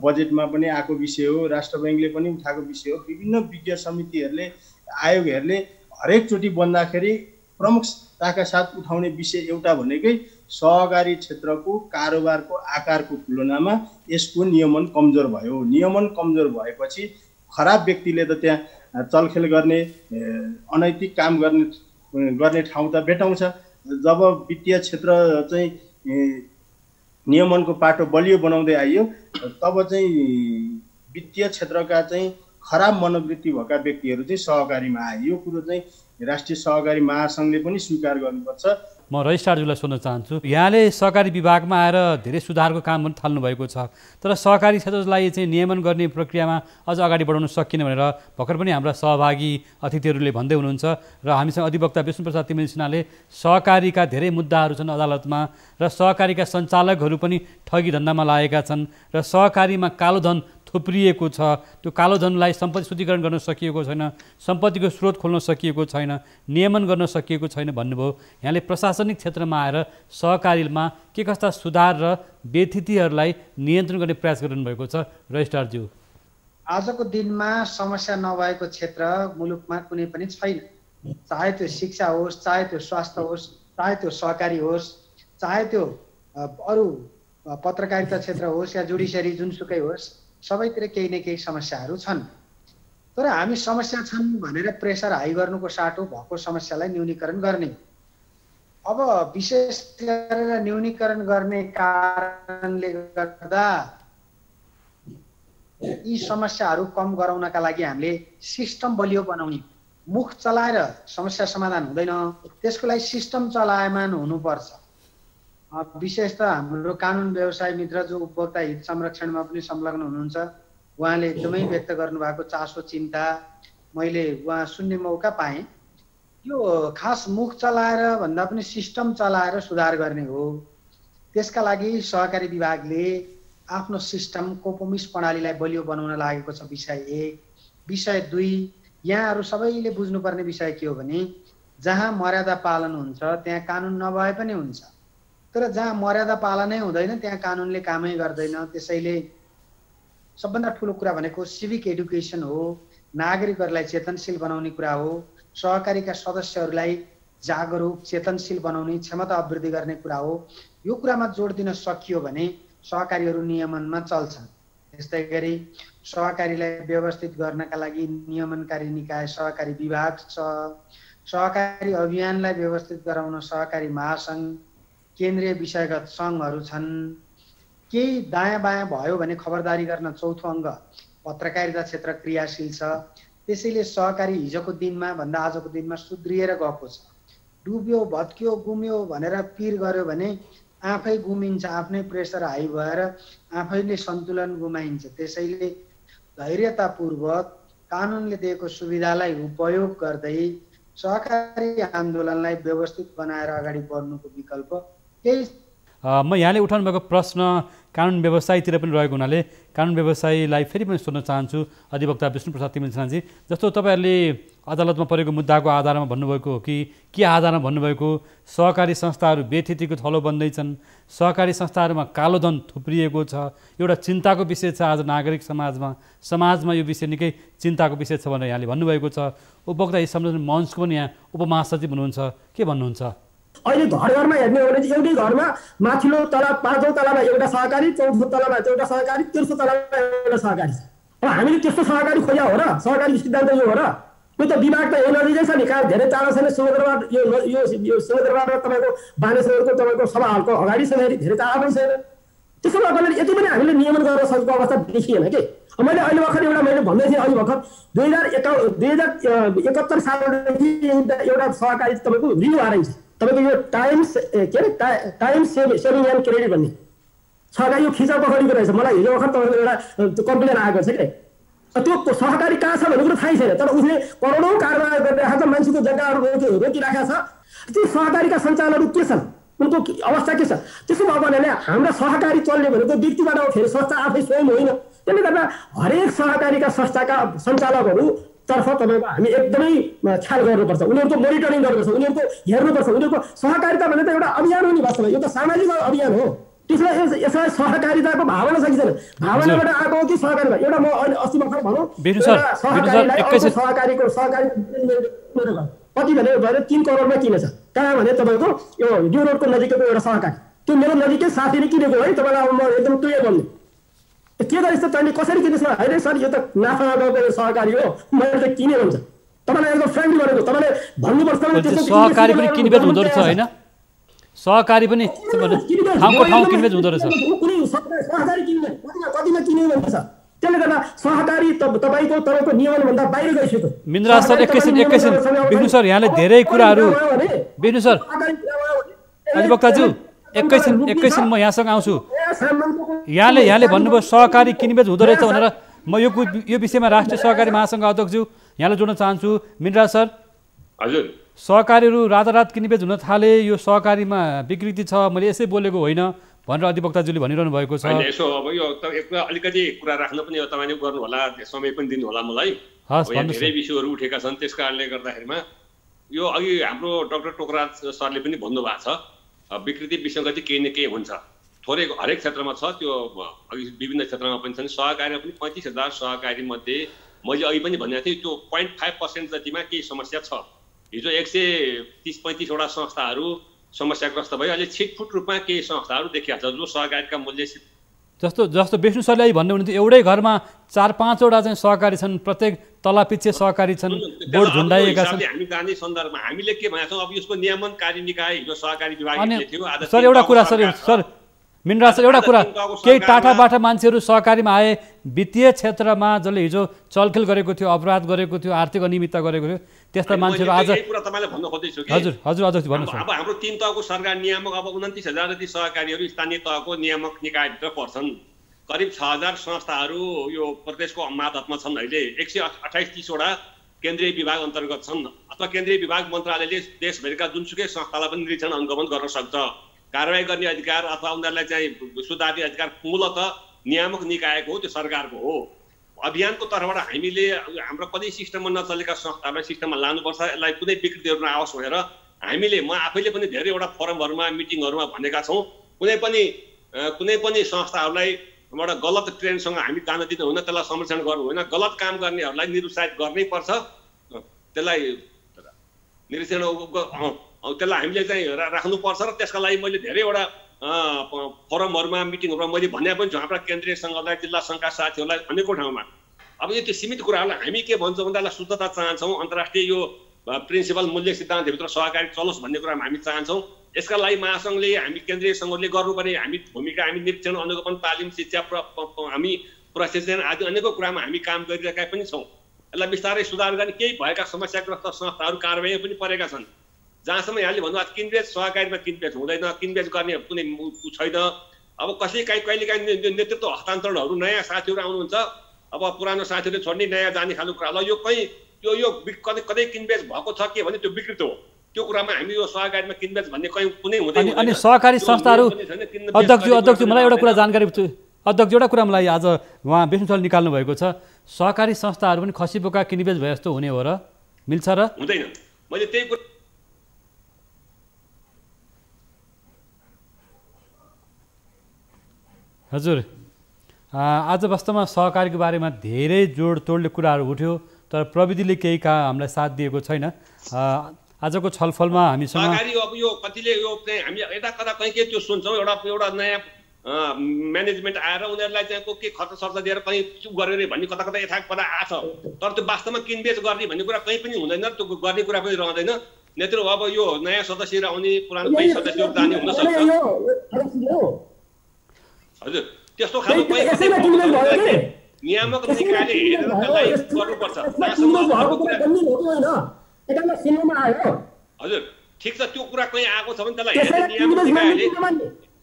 बजेटमा पनि आएको विषय हो, राष्ट्र बैङ्कले पनि उठाएको विषय हो। विभिन्न विज्ञ समितिहरूले आयोगहरूले हरेकचोटि बन्दाखेरि प्रमुखताका साथ उठाउने विषय एउटा भनेकै सहकारी क्षेत्रको कारोबारको आकारको तुलनामा यसको नियमन कमजोर भयो। नियमन कमजोर भएपछि खराब व्यक्तिले त त्यहाँ चलखेल गर्ने, अनैतिक काम गर्ने ठाउँ त भेटाउँछ। जब वित्तीय क्षेत्र चाहिँ नियमनको पाटो बलियो बनाउँदै आइयो तब चाहिँ वित्तीय क्षेत्रका चाहिँ खराब मनोवृत्ति भएका व्यक्तिहरू चाहिँ सहकारीमा आए। यो कुरो चाहिँ राष्ट्रिय सहकारी महासङ्घले पनि स्वीकार गर्नुपर्छ म रजिस्ट्रारज्यूलाई सोध्न चाहन्छु। यहाँले सहकारी विभागमा आएर धेरै सुधारको काम पनि थाल्नु भएको छ, तर सहकारी क्षेत्रलाई चाहिँ नियमन गर्ने प्रक्रियामा अझ अगाडि बढाउन सकिने भनेर भर्खर पनि हाम्रा सहभागी अतिथिहरूले भन्दै हुनुहुन्छ र हामीसँग अधिवक्ता विष्णुप्रसाद तिमिल सिन्हाले सहकारीका धेरै मुद्दाहरू छन् अदालतमा र सहकारीका सञ्चालकहरू पनि ठगी धन्दामा लागेका छन् र सहकारीमा कालो धन थुप्रिएको छ, त्यो कालो धनलाई सम्पत्ति शुद्धिकरण गर्न सकिएको छैन, सम्पत्तिको स्रोत खोल्न सकिएको छैन, नियमन गर्न सकिएको छैन भन्नुभयो। यहाँले प्रशासनिक क्षेत्रमा आएर सहकारीमा के कस्ता सुधार र व्यतिथिहरूलाई नियन्त्रण गर्ने प्रयास गर्नुभएको छ रजिस्ट्रारज्यू? आजको दिनमा समस्या नभएको क्षेत्र मुलुकमा कुनै पनि छैन। चाहे त्यो शिक्षा होस्, चाहे त्यो स्वास्थ्य होस्, चाहे त्यो सहकारी होस्, चाहे त्यो अरू पत्रकारिता क्षेत्र होस् या जुडिसियरी जुनसुकै होस्, सबैतिर केही न केही समस्याहरू छन्। तर हामी समस्या छन् भनेर प्रेसर हाई गर्नुको साटो भएको समस्यालाई न्यूनीकरण गर्ने। अब विशेष गरेर न्यूनीकरण गर्ने कारणले गर्दा यी समस्याहरू कम गराउनका लागि हामीले सिस्टम बलियो बनाउने। मुख चलाएर समस्या समाधान हुँदैन, त्यसको लागि सिस्टम चलायमान हुनुपर्छ। विशेष त हाम्रो कानुन व्यवसाय मित्र जो उपभोक्ता हित संरक्षणमा पनि संलग्न हुनुहुन्छ, उहाँले एकदमै व्यक्त गर्नुभएको चासो चिन्ता मैले उहाँ सुन्ने मौका पाएँ। यो खास मुख चलाएर भन्दा पनि सिस्टम चलाएर सुधार गर्ने हो। त्यसका लागि सहकारी विभागले आफ्नो सिस्टम कोपोमिस प्रणालीलाई बलियो बनाउन लागेको छ। विषय 1। विषय 2, यहाँहरू सबैले बुझ्नुपर्ने विषय के हो भने जहाँ मर्यादा पालन हुन्छ त्यहाँ कानुन नभए पनि हुन्छ, तर जहाँ मर्यादा पालनै हुँदैन त्यहाँ कानुनले कामै गर्दैन। त्यसैले सबभन्दा ठुलो कुरा भनेको सिभिक एडुकेसन हो, नागरिकहरूलाई चेतनशील बनाउने कुरा हो, सहकारीका सदस्यहरूलाई जागरुक चेतनशील बनाउने क्षमता अभिवृद्धि गर्ने कुरा हो। यो कुरामा जोड दिन सकियो भने सहकारीहरू नियमनमा चल्छन्। त्यस्तै गरी सहकारीलाई व्यवस्थित गर्नका लागि नियमनकारी निकाय सहकारी विभाग छ, सहकारी अभियानलाई व्यवस्थित गराउन सहकारी महासङ्घ, केन्द्रीय विषयगत सङ्घहरू छन्। केही दायाँ बायाँ भयो भने खबरदारी गर्न चौथो अङ्ग पत्रकारिता क्षेत्र क्रियाशील छ। त्यसैले सहकारी हिजोको दिनमा भन्दा आजको दिनमा सुध्रिएर गएको छ। डुब्यो भत्क्यो गुम्यो भनेर पिर गर्यो भने आफै गुमिन्छ, आफ्नै प्रेसर हाई भएर आफैले सन्तुलन गुमाइन्छ। त्यसैले धैर्यतापूर्वक कानुनले दिएको सुविधालाई उपयोग गर्दै सहकारी आन्दोलनलाई व्यवस्थित बनाएर अगाडि बढ्नुको विकल्प केही। म यहाँले उठाउनु भएको प्रश्न कानुन व्यवसायतिर पनि रहेको हुनाले कानुन व्यवसायलाई फेरि पनि सोध्न चाहन्छु अधिवक्ता विष्णुप्रसाद तिमिल सिन्हाजी। जस्तो तपाईँहरूले अदालतमा परेको मुद्दाको आधारमा भन्नुभएको हो कि के आधारमा भन्नुभएको सहकारी संस्थाहरू बेथितिको थलो बन्दैछन्, सहकारी संस्थाहरूमा कालो धन थुप्रिएको छ, एउटा चिन्ताको विषय छ आज नागरिक समाजमा यो विषय निकै चिन्ताको विषय छ भनेर यहाँले भन्नुभएको छ। उपभोक्ता हित संरक्षण मञ्चको पनि यहाँ उपमहासचिव हुनुहुन्छ, के भन्नुहुन्छ? अहिले घर घरमा हेर्ने हो भने एउटै घरमा माथिल्लो तला 5औं तलामा एउटा सहकारी, 4थो तलामा एउटा सहकारी, 13थो तलामा एउटा सहकारी छ। अब हामीले त्यस्तो सहकारी खोज्या हो र? सहकारी सिद्धान्त यो हो र? यो त विभाग त यो नजिकै छ नि। कहाँ धेरै टाढा छैन। समुद्रबाट यो समुद्रबाट तपाईँको बानेश्वरको तपाईँको सभा हलको अगाडि छ, धेरै टाढा पनि छैन। त्यसो भएकोले यति पनि हामीले नियमन गर्न सकेको अवस्था देखिएन कि। मैले अहिले भर्खर मैले भन्दै थिएँ अहिले भर्खर 2071 सालदेखि एउटा सहकारी तपाईँको रिन्यू आइन्छ। तपाईँको यो टाइम सेभिङ एन्ड क्रेडिट भन्ने सहकारी यो खिचा पखडीको रहेछ। मलाई हिजो भर्खर तपाईँको एउटा कम्प्लेन आएको छ कि त्यो सहकारी कहाँ छ भन्ने कुरो थाहै छैन, तर उसले करोडौँ कारोबार गरिरहेको छ, मान्छेको जग्गाहरू रोकिराखेको छ। त्यो सहकारीका सञ्चालकहरू के छन्, उनको अवस्था के छ? त्यसो भएको हुनाले हाम्रो सहकारी चल्ने भनेको व्यक्तिबाट हो, फेरि संस्था आफै स्वयं होइन। त्यसले गर्दा हरेक सहकारीका संस्थाका सञ्चालकहरू तर्फ तपाईँको हामी एकदमै ख्याल गर्नुपर्छ, उनीहरूको मोनिटरिङ गर्नुपर्छ, उनीहरूको हेर्नुपर्छ। उनीहरूको सहकारिता भने त एउटा अभियान हो नि, वास्तवमा यो त सामाजिक अभियान हो। त्यसलाई यसलाई सहकारिताको भावना छ कि छैन? भावनाबाट आएको हो कि सहकारिता? एउटा म अहिले अस्ति भर्खर भनौँ सहकारीको कति भने 3 करोडमा किनेछ। कहाँ भने तपाईँको यो ड्यु रोडको नजिकैको एउटा सहकारी, त्यो मेरो नजिकै साथीले किनेको है। तपाईँलाई म एकदम क्लियर भन्ने के गरेछ तैँले कसरी किनेछ? होइन सर यो त नाफामा गएको सहकारी हो, मैले त किने भन्छ। तपाईँलाई एकदम फ्रेन्डली गरेको, तपाईँले भन्नुपर्छ सहकारी पनि किनबेच हुँदो रहेछ होइन? सहकारी पनि ठाउँको ठाउँ किनबेच हुँदो रहेछ। कुनै सहकारी किन्ने कतिमा किने भन्छ। त्यसले गर्दा सहकारी तपाईँको नियमनभन्दा बाहिर गइसक्यो। मिन्द्रा सर एकैछिन विष्णु सर यहाँले धेरै कुराहरू विष्णु सर अधिवक्ताज्यू एकैछिन म यहाँसँग आउँछु। यहाँले भन्नुभयो सहकारी किनबेच हुँदो रहेछ भनेर। म यो विषयमा राष्ट्रिय सहकारी महासङ्घ अध्यक्षज्यू यहाँलाई जोड्न चाहन्छु। मिनराज सर, हजुर, सहकारीहरू रातारात किनबेच हुन थाले, यो सहकारीमा विकृति छ, मैले यसै बोलेको होइन भनेर अधिवक्ताज्यूले भनिरहनु भएको छ। यसो अब यो अलिकति कुरा राख्न पनि तपाईँले गर्नु होला, समय पनि दिनु होला मलाई। धेरै विषयहरू उठेका छन्, त्यस कारणले गर्दाखेरिमा यो अघि हाम्रो डाक्टर टोकराज सरले पनि भन्नुभएको छ, विकृति विसङ्गति केही न केही हुन्छ, थोरै हरेक क्षेत्रमा छ। त्यो अघि विभिन्न क्षेत्रमा पनि छन्। सहकारीमा पनि 35,000 सहकारी मध्ये मैले अघि पनि भनेको थिएँ, त्यो 0.5% जतिमा केही समस्या छ। हिजो 130-35 वटा संस्थाहरू समस्याग्रस्त भयो। अहिले छिटफुट रूपमा केही संस्थाहरू देखिया छ जो सहकारीका मूल्य जस्तो विष्णु सरले भन्नु हुन्थ्यो, एउटै घरमा 4-5 वटा चाहिँ सहकारी छन्, प्रत्येक तलापिच्छे सहकारी छन्, बोर्ड झुन्डाइएका छन्। हामी जाने सन्दर्भमा हामीले के भनेका छौँ, अब यसको नियमनकारी निकाय हिजो सहकारी विभागले थियो। सर एउटा कुरा सर मिनराज सर, एउटा कुरा, केही टाढाबाट मान्छेहरू सहकारीमा आए, वित्तीय क्षेत्रमा जसले हिजो चलखेल गरेको थियो, अपराध गरेको थियो, आर्थिक अनियमितता गरेको थियो, त्यस्ता मान्छेहरू आज कुरा तपाईँलाई भन्न खोज्दैछु कि हजुर अध्यक्ष भन्नुहोस्। अब हाम्रो 3 तहको सरकार नियामक अब 29,000 जति सहकारीहरू स्थानीय तहको नियामक निकायभित्र पर्छन्। करिब 6,000 संस्थाहरू यो प्रदेशको मातहतमा छन्। अहिले 128-30 वटा केन्द्रीय विभाग अन्तर्गत छन्, अथवा केन्द्रीय विभाग मन्त्रालयले देशभरिका जुनसुकै संस्थालाई पनि निरीक्षण अनुगमन गर्न सक्छ। कारवाही गर्ने अधिकार अथवा उनीहरूलाई चाहिँ सुधार्ने अधिकार मूलतः नियामक निकायको हो, त्यो सरकारको हो। अभियानको तर्फबाट हामीले हाम्रो कति सिस्टममा नचलेका संस्थाहरूलाई सिस्टममा लानुपर्छ, यसलाई कुनै विकृतिहरू नआओस् भनेर हामीले, म आफैले पनि धेरैवटा फोरमहरूमा मिटिङहरूमा भनेका छौँ। कुनै पनि संस्थाहरूलाई एउटा गलत ट्रेन्डसँग हामी जान दिनु होइन, त्यसलाई संरक्षण गर्नु होइन। गलत काम गर्नेहरूलाई निरुत्साहित गर्नै पर्छ, त्यसलाई निरीक्षण त्यसलाई हामीले चाहिँ राख्नुपर्छ। र त्यसका लागि मैले धेरैवटा फोरमहरूमा मिटिङहरूमा मैले भने पनि छु हाम्रा केन्द्रीय सङ्घलाई, जिल्ला सङ्घका साथीहरूलाई अनेकौँ ठाउँमा। अब यो त्यो सीमित कुराहरूलाई हामी के भन्छौँ भन्दा यसलाई शुद्धता चाहन्छौँ, अन्तर्राष्ट्रिय यो प्रिन्सिपल मूल्य सिद्धान्तभित्र सहकारी चलोस् भन्ने कुरामा हामी चाहन्छौँ। यसका लागि महासङ्घले, हामी केन्द्रीय सङ्घले गर्नुपर्ने हामी भूमिका, हामी निरीक्षण अनुगमन, तालिम, शिक्षा, हामी प्रशिक्षण आदि अनेकौँ कुरामा हामी काम गरिरहेका पनि छौँ। यसलाई बिस्तारै सुधार गर्ने केही भएका समस्याग्रस्त संस्थाहरू कारवाही पनि परेका छन्। जहाँसम्म यहाँले भन्नुभयो किनबेच सहकारीमा किनबेच हुँदैन, किनबेच गर्ने कुनै छैन। अब कहिलेकाहीँ नेतृत्व हस्तान्तरणहरू, नयाँ साथीहरू आउनुहुन्छ, अब पुरानो साथीहरूले छोड्ने नयाँ जाने खालको कुरा ल यो कहीँ यो कतै किनबेच भएको छ के भने त्यो विकृत हो। त्यो कुरामा हामी यो सहकारीमा किनबेच भन्ने कहीँ कुनै हुँदैन। अनि सहकारी संस्थाहरू अध्यक्ष मलाई एउटा कुरा जानकारी अध्यक्ष, एउटा कुरा मलाई आज उहाँ विष्णु सरले निकाल्नु भएको छ, सहकारी संस्थाहरू पनि खसीबोका किनबेच भए जस्तो हुने हो र, मिल्छ र? हुँदैन। मैले त्यही कुरा हजुर, आज वास्तवमा सहकारीको बारेमा धेरै जोडतोडले कुराहरू उठ्यो, तर प्रविधिले केही हामीलाई साथ दिएको छैन। आजको छलफलमा हामीसँग सहकारी अब यो कतिले यो हामी यता कता कहीँ के त्यो सुन्छौँ, एउटा नयाँ म्यानेजमेन्ट आएर उनीहरूलाई चाहिँ के खर्च सर्च दिएर कहीँ चुप गरेर भन्ने कता कता यथा कता आछ। तर त्यो वास्तवमा किनबेच गर्ने भन्ने कुरा कहीँ पनि हुँदैन, त्यो गर्ने कुरा पनि रहँदैन। नेतृत्व अब यो नयाँ सदस्यहरू आउने, पुरानो कहीँ सदस्यहरू जाने हुनसक्छ। हजुर, त्यस्तो खालको नियामक निकायले हेरेर त्यसलाई गर्नुपर्छ। हजुर, ठिक छ, त्यो कुरा कहीँ आएको छ भने त्यसलाई हेरेर नियामक निकायले।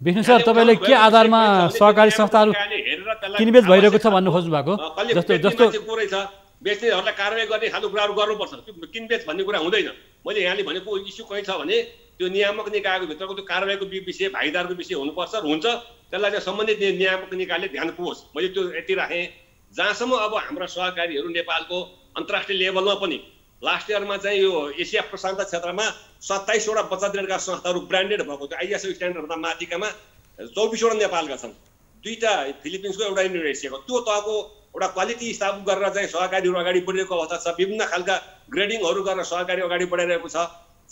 विष्णु सर, तपाईँले के आधारमा सहकारी संस्थाहरू किनबेच भइरहेको छ भन्नु खोज्नु भएको? जस्तो कुरै छ, बेच्नेहरूलाई कारवाही गर्ने खालको कुराहरू गर्नुपर्छ। त्यो किनबेच भन्ने कुरा हुँदैन। मैले यहाँले भनेको इस्यु कहीँ छ भने त्यो नियामक निकायको भित्रको त्यो कारवाहीको विषय, भागीदारको विषय हुनुपर्छ र हुन्छ, त्यसलाई चाहिँ सम्बन्धित नियामक निकायले ध्यान पुगोस्। मैले त्यो यति राखेँ। जहाँसम्म अब हाम्रा सहकारीहरू नेपालको अन्तर्राष्ट्रिय लेभलमा पनि लास्ट इयरमा चाहिँ यो एसिया प्रशान्त क्षेत्रमा 27 वटा बचत ऋणका संस्थाहरू ब्रान्डेड भएको थियो, आइएसओ स्ट्यान्डर्डभन्दा माथिकामा 24 वटा नेपालका छन्, 2टा फिलिपिन्सको, एउटा इन्डोनेसियाको। त्यो तहको एउटा क्वालिटी स्थापित गरेर चाहिँ सहकारीहरू अगाडि बढिरहेको अवस्था छ। विभिन्न खालका ग्रेडिङहरू गरेर सहकारी अगाडि बढाइरहेको छ।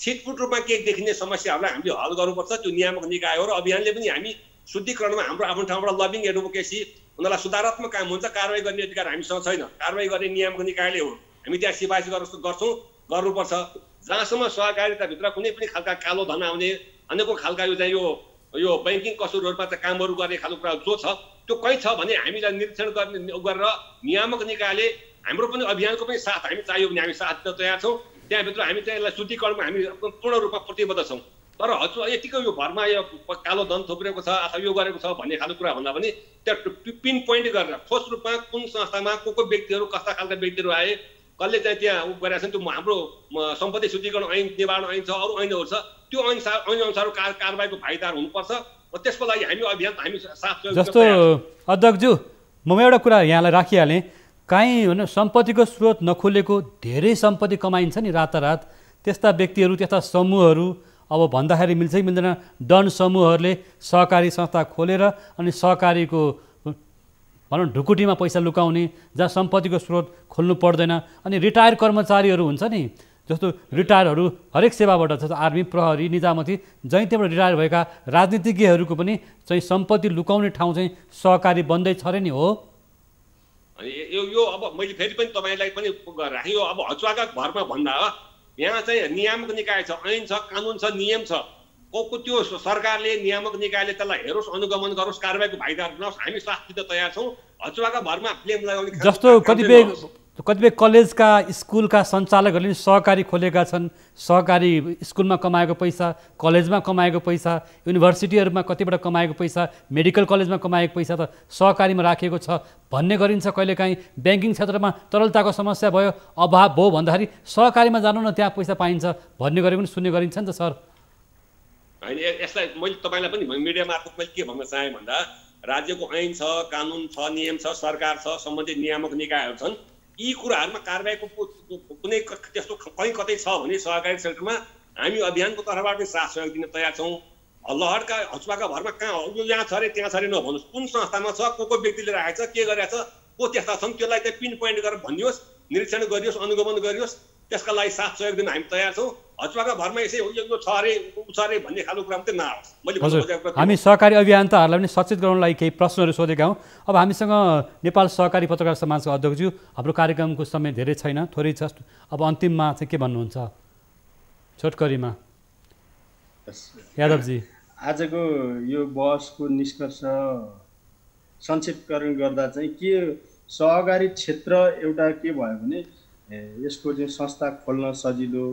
छिटफुट रूपमा के देखिने समस्याहरूलाई हामीले हल गर्नुपर्छ। त्यो नियामक निकाय हो र अभियानले पनि हामी शुद्धिकरणमा हाम्रो आफ्नो ठाउँबाट लबिङ एडभोकेसी, उनीहरूलाई सुधारात्मक काम हुन्छ। कारवाही गर्ने अधिकार हामीसँग छैन, कारवाही गर्ने नियामक निकायले हो। हामी त्यहाँ सिफारिस गर्छौँ, गर्नुपर्छ। जहाँसम्म सहकारिताभित्र कुनै पनि खालका कालो धन आउने, अनेकौँ खालका यो चाहिँ यो ब्याङ्किङ कसुरहरूमा चाहिँ कामहरू गर्ने खालको कुरा जो छ त्यो कहीँ छ भने हामीलाई निरीक्षण गरेर नियामक निकायले हाम्रो पनि अभियानको पनि साथ हामी चाहियो भने हामी साथ दिन तयार छौँ। त्यहाँभित्र हामी चाहिँ यसलाई शुद्धिकरणमा हामी पूर्ण रूपमा प्रतिबद्ध छौँ। तर हजुर यतिको यो भरमा यो कालो धन थोप्रेको छ अथवा यो गरेको छ भन्ने खालको कुरा भन्दा पनि त्यहाँ पिन पोइन्ट गरेर ठोस रूपमा कुन संस्थामा को व्यक्तिहरू कस्ता खालका व्यक्तिहरू आए कसले चाहिँ त्यहाँ गरेका छन् त्यो हाम्रो सम्पत्ति शुद्धिकरण ऐन निवारण ऐन छ अरू ऐनहरू छ त्यो ऐन अनुसार कारबाहीको भागीदार हुनुपर्छ त्यसको लागि हामी अभियान हामी साथ जस्तो अध्यक्षज्यू म एउटा कुरा यहाँलाई राखिहालेँ काहीँ होइन सम्पत्तिको स्रोत नखोलेको धेरै सम्पत्ति कमाइन्छ नि रातारात त्यस्ता व्यक्तिहरू त्यस्ता समूहहरू अब भन्दाखेरि मिल्छ कि मिल्दैन डन समूहहरूले सहकारी संस्था खोलेर अनि सहकारीको भनौँ ढुकुटीमा पैसा लुकाउने जहाँ सम्पत्तिको स्रोत खोल्नु पर्दैन अनि रिटायर कर्मचारीहरू हुन्छ नि जस्तो रिटायरहरू हरेक सेवाबाट जस्तो आर्मी प्रहरी निजामती जहीँ त्यहाँबाट रिटायर भएका राजनीतिज्ञहरूको पनि चाहिँ सम्पत्ति लुकाउने ठाउँ चाहिँ सहकारी बन्दैछ अरे नि हो अनि यो अब मैले फेरि पनि तपाईँलाई पनि राखेँ यो अब हचुवाका भरमा भन्दा यहाँ चाहिँ नियामक निकाय छ ऐन छ कानुन छ नियम छ को त्यो सरकारले नियामक निकायले त्यसलाई हेरोस् अनुगमन गरोस् कारबाहीको भागीदार बनाओस् हामी साथ दिन तयार छौँ हचुवाका भरमा ब्लेम लगाउने जस्तो कतिपय कलेजका स्कुलका सञ्चालकहरूले नि सहकारी खोलेका छन् सहकारी स्कुलमा कमाएको पैसा कलेजमा कमाएको पैसा युनिभर्सिटीहरूमा कतिबाट कमाएको पैसा मेडिकल कलेजमा कमाएको पैसा त सहकारीमा राखिएको छ भन्ने गरिन्छ कहिलेकाहीँ ब्याङ्किङ क्षेत्रमा तरलताको समस्या भयो अभाव भयो भन्दाखेरि सहकारीमा जानु न त्यहाँ पैसा पाइन्छ भन्ने गरेको पनि सुन्ने गरिन्छ नि त सर होइन यसलाई मैले तपाईँलाई पनि मिडिया मार्फत मैले के भन्न चाहेँ भन्दा राज्यको ऐन छ कानुन छ नियम छ सरकार छ सम्बन्धित नियामक निकायहरू छन् यी कुराहरूमा कारबाहीको कुनै त्यस्तो कहीँ कतै छ भने सहकारी सेक्टरमा हामी अभियानको तर्फबाट साथ सहयोग दिन तयार छौँ लहरका हचुवाका भरमा कहाँ यो यहाँ छ अरे त्यहाँ छ अरे नभन्नुहोस् कुन संस्थामा छ को व्यक्तिले राखेको छ के गरेको छ को त्यस्ता छन् त्यसलाई चाहिँ पिन पोइन्ट गरेर भनियोस् निरीक्षण गरियोस् अनुगमन गरियोस् त्यसका लागि साथ सहयोग दिन हामी तयार छौँ हचुवाका भरमा यसै यो छ अरे ऊ छ अरे भन्ने खालको कुरा मात्रै नआओस् मैले हामी सहकारी अभियन्ताहरूलाई पनि सचेत गराउनलाई केही प्रश्नहरू सोधेका हौँ अब हामीसँग नेपाल सहकारी पत्रकार समाजको अध्यक्षज्यू हाम्रो कार्यक्रमको समय धेरै छैन थोरै छ अब अन्तिममा चाहिँ के भन्नुहुन्छ छोटकरीमा यादवजी आजको यो बहसको निष्कर्ष संक्षेपीकरण गर्दा चाहिँ के सहकारी क्षेत्र एउटा के भयो भने यसको चाहिँ संस्था खोल्न सजिलो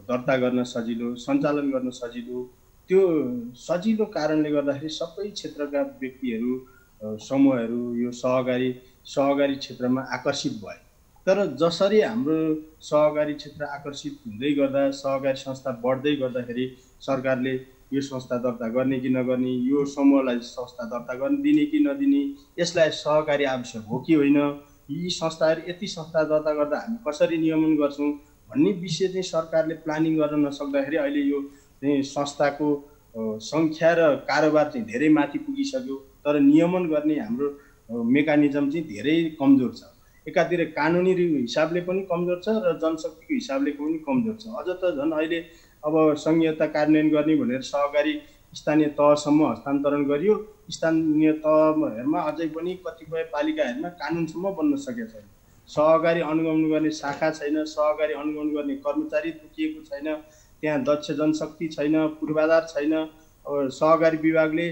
दर्ता गर्न सजिलो सञ्चालन गर्न सजिलो त्यो सजिलो कारणले गर्दाखेरि सबै क्षेत्रका व्यक्तिहरू समूहहरू यो सहकारी क्षेत्रमा आकर्षित भए तर जसरी हाम्रो सहकारी क्षेत्र आकर्षित हुँदै गर्दा सहकारी संस्था बढ्दै गर्दाखेरि सरकारले यो संस्था दर्ता गर्ने कि नगर्ने यो समूहलाई संस्था दर्ता गर्न दिने कि नदिने यसलाई सहकारी आवश्यक हो कि होइन यी संस्थाहरू यति संस्था दर्ता गर्दा हामी कसरी नियमन गर्छौँ भन्ने विषय चाहिँ सरकारले प्लानिङ गर्न नसक्दाखेरि अहिले यो चाहिँ संस्थाको सङ्ख्या र कारोबार चाहिँ धेरै माथि पुगिसक्यो तर नियमन गर्ने हाम्रो मेकानिजम चाहिँ धेरै कमजोर छ एकातिर कानुनी हिसाबले पनि कमजोर छ र जनशक्तिको हिसाबले पनि कमजोर छ अझ त झन् अहिले अब संहिता कार्यान्वयन गर्ने भनेर सहकारी स्थानीय तहसम्म हस्तान्तरण गरियो स्थानीय तहहरूमा अझै पनि कतिपय पालिकाहरूमा कानुनसम्म बन्न सकेको छैन सहकारी अनुगमन गर्ने शाखा छैन सहकारी अनुगमन गर्ने कर्मचारी तोकिएको छैन त्यहाँ दक्ष जनशक्ति छैन पूर्वाधार छैन अब सहकारी विभागले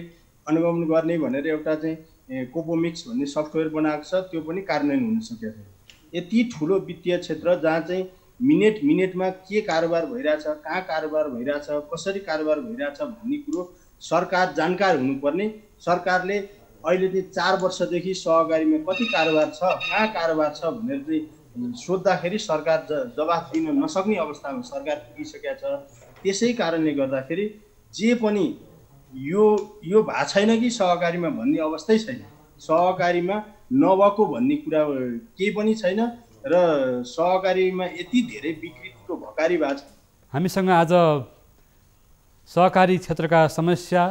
अनुगमन गर्ने भनेर एउटा चाहिँ कोपोमिक्स भन्ने सफ्टवेयर बनाएको छ त्यो पनि कार्यान्वयन हुन सकेको छैन यति ठुलो वित्तीय क्षेत्र जहाँ चाहिँ मिनेटमा के कारोबार भइरहेछ कहाँ कारोबार भइरहेछ कसरी कारोबार भइरहेछ भन्ने कुरो सरकार जानकार हुनुपर्ने सरकारले अहिले चाहिँ 4 वर्षदेखि सहकारीमा कति कारोबार छ कहाँ कारोबार छ भनेर चाहिँ सोद्धाखेरि सरकार जवाफ दिन नसक्ने अवस्थामा सरकार पुगिसकेको छ त्यसै कारणले गर्दाखेरि जे पनि यो भएको छैन कि सहकारीमा भन्ने अवस्थै छैन सहकारीमा नभएको भन्ने कुरा केही पनि छैन र सहकारीमा यति धेरै विकृतिको भकारी भएको छ हामीसँग आज सहकारी क्षेत्रका समस्या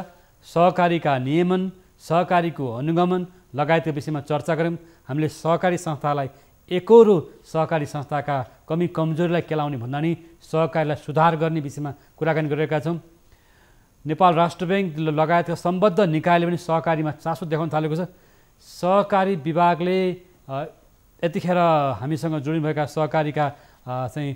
सहकारीका नियमन सहकारीको अनुगमन लगायतका विषयमा चर्चा गऱ्यौँ हामीले सहकारी संस्थालाई एकहोरो सहकारी संस्थाका कमी कमजोरीलाई केलाउने भन्दा नि सहकारीलाई सुधार गर्ने विषयमा कुराकानी गरिरहेका छौँ नेपाल राष्ट्र ब्याङ्क लगायतका सम्बद्ध निकायले पनि सहकारीमा चासो देखाउन थालेको छ सहकारी विभागले यतिखेर हामीसँग जोडिनुभएका सहकारीका चाहिँ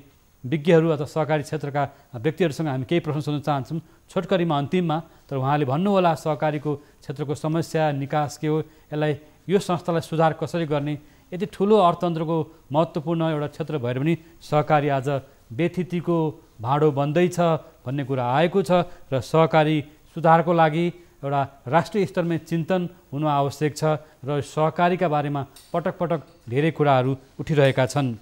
विज्ञहरू अथवा सहकारी क्षेत्रका व्यक्तिहरूसँग हामी केही प्रश्न सोध्न चाहन्छौँ छोटकरीमा अन्तिममा तर उहाँले भन्नुहोला सहकारीको क्षेत्रको समस्या निकास के हो यसलाई यो संस्थालाई सुधार कसरी गर्ने यति ठुलो अर्थतन्त्रको महत्त्वपूर्ण एउटा क्षेत्र भएर पनि सहकारी आज व्यथितिको भाँडो बन्दैछ भन्ने कुरा आएको छ र सहकारी सुधारको लागि एउटा राष्ट्रिय स्तरमा चिन्तन हुनु आवश्यक छ र सहकारीका बारेमा पटक पटक धेरै कुराहरू उठिरहेका छन्।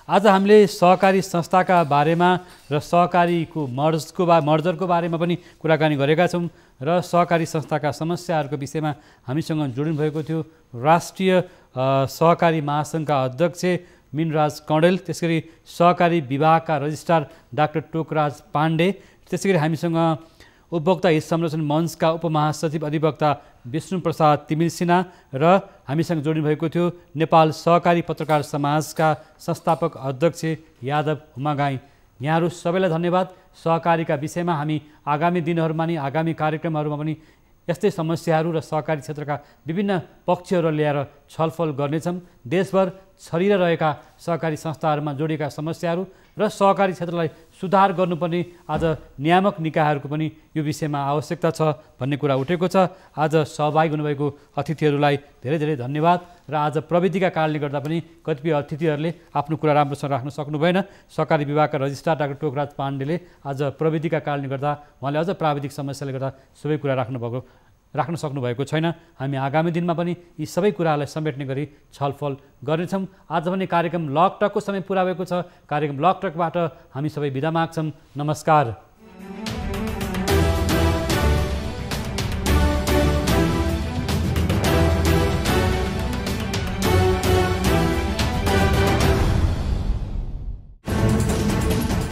आज हामीले सहकारी संस्थाका बारेमा र सहकारीको मर्जरको बारेमा पनि कुराकानी गरेका छौँ र सहकारी संस्थाका समस्याहरूको विषयमा हामीसँग जोडिनु भएको थियो राष्ट्रिय सहकारी महासङ्घका अध्यक्ष मिनराज कँडेल, त्यसैगरी सहकारी विभागका रजिस्ट्रार डाक्टर टोकराज पाण्डे, त्यसैगरी हामीसँग उपभोक्ता हित संरक्षण मञ्चका उपमहासचिव अधिवक्ता विष्णुप्रसाद तिमिल सिन्हा र हामीसँग जोडिनु भएको थियो नेपाल सहकारी पत्रकार समाजका संस्थापक अध्यक्ष यादव हुमागाई। यहाँहरू सबैलाई धन्यवाद। सहकारीका विषयमा हामी आगामी दिनहरूमा नि आगामी कार्यक्रमहरूमा पनि यस्तै समस्याहरू र सहकारी क्षेत्रका विभिन्न पक्षहरू ल्याएर छलफल गर्नेछौँ। देशभर छरिरहेका सहकारी संस्थाहरूमा जोडिएका समस्याहरू र सहकारी क्षेत्रलाई सुधार गर्नुपर्ने आज नियामक निकायहरूको पनि यो विषयमा आवश्यकता छ भन्ने कुरा उठेको छ। आज सहभागी हुनुभएको अतिथिहरूलाई धेरै धेरै धन्यवाद र आज प्रविधिका कारणले गर्दा पनि कतिपय अतिथिहरूले आफ्नो कुरा राम्रोसँग राख्न सक्नु भएन। सहकारी विभागका रजिस्ट्रार डाक्टर टोकराज पाण्डेले आज प्रविधिका कारणले गर्दा उहाँले अझ प्राविधिक समस्याले गर्दा सबै कुरा राख्न सक्नुभएको छैन। हामी आगामी दिनमा पनि यी सबै कुराहरूलाई समेट्ने गरी छलफल गर्नेछौँ। आज भने कार्यक्रम लकटकको समय पुरा भएको छ। कार्यक्रम लकटकबाट हामी सबै बिदा माग्छौँ। नमस्कार।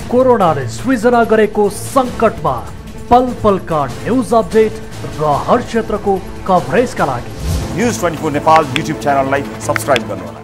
कोरोनाले सृजना गरेको सङ्कटमा पल पलका न्युज अपडेट र हर क्षेत्रको कभरेजका लागि न्युज 24 नेपाल युट्युब च्यानललाई सब्स्क्राइब गर्नुहोला।